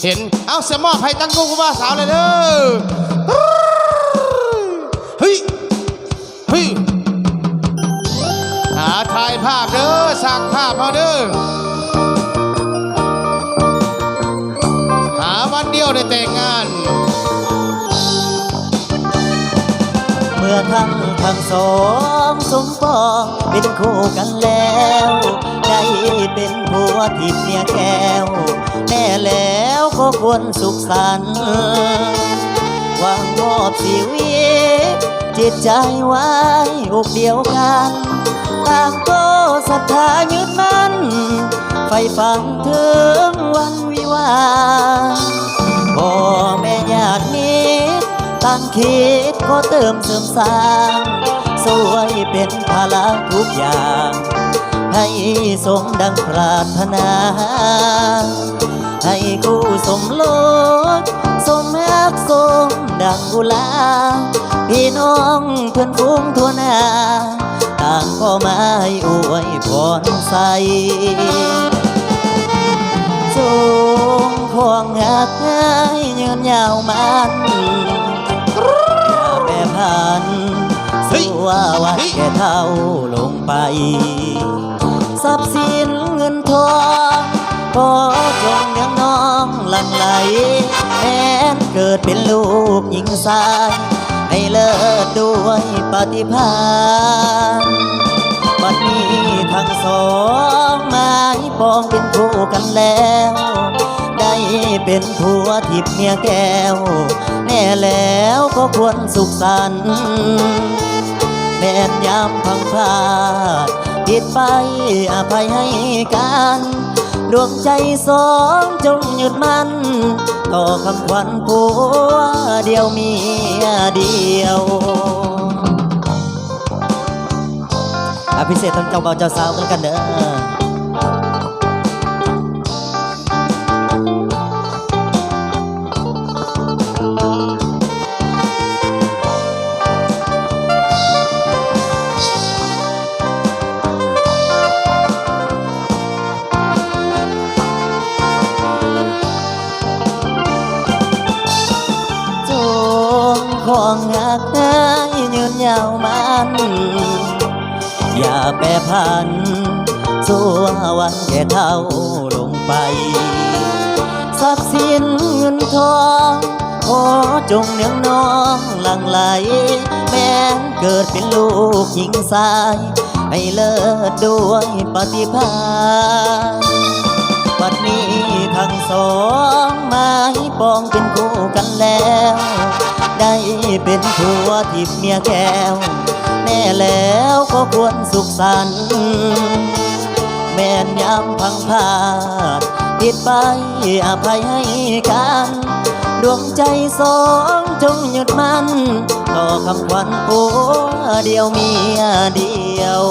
เห็นเอาเสียมอบให้ตั้งกุ้งกูบ้าสาวเลยเด้อเฮ้ยเฮ้ยหาถ่ายภาพเด้อสั่งภาพเอาเด้อหาวันเดียวได้แต่งงานเมื่อทั้งสองสมปองเป็นคู่กันแล้วได้เป็นผัวทิพย์เมียแก้วแน่แล้วก็ควรสุขสันต์วางมอบชีวิตจิตใจไว้อกเดียวกันต่างก็ศรัทธายึดมั่นไฟฝันถึงวันวิวาห์พ่อแม่ญาติมิตรตั้งคิดขอเติมเสริมสร้างสวยเป็นภาระทุกอย่างให้สมดังปรารถนาให้คู่สมรสสมรักสมดังกุลาพี่น้องเพื่อนฝูงทั่วหน้าต่างก็มาให้อวยพรใสจงพวงหักง่ายยืนยาวมันอย่าแปรผันสู้ว่าวันแก่เท่าลงไปทรัพย์สินเงินทองขอจงเลี้ยงน้องหลั่งไหลแม้นเกิดเป็นลูกหญิงชายให้เลิศด้วยปฏิภาณบัดนี้ทั้งสองไม้ปองเป็นคู่กันแล้วได้เป็นผัวทิพย์เมียแก้วแน่แล้วก็ควรสุขสันต์แม่นยามพังพลาดผิดไปอภัยให้กันดวงใจสองจงหยุดมันต่อคำขวัญผัวเดียวเมียเดียวพิเศษทั้งเจ้าบ่าวเจ้าสาวกันเด้อของหักง่ายยืนยาวมันอย่าแปรผันสู้วันแก่เท่าลงไปทรัพย์สินเงินทองขอจงเลี้ยงน้องหลั่งไหลแม้นเกิดเป็นลูกหญิงชายให้เลิศด้วยปฏิภาณบัดนี้ทั้งสองไม้ปองเป็นคู่กันแล้วได้เป็นผัวทิพย์เมียแก้วแน่แล้วก็ควรสุขสันต์แม่นยามพังพลาดผิดไปอภัยให้กันดวงใจสองจงหยุดมันต่อคำขวัญผัวเดียวเมียเดียว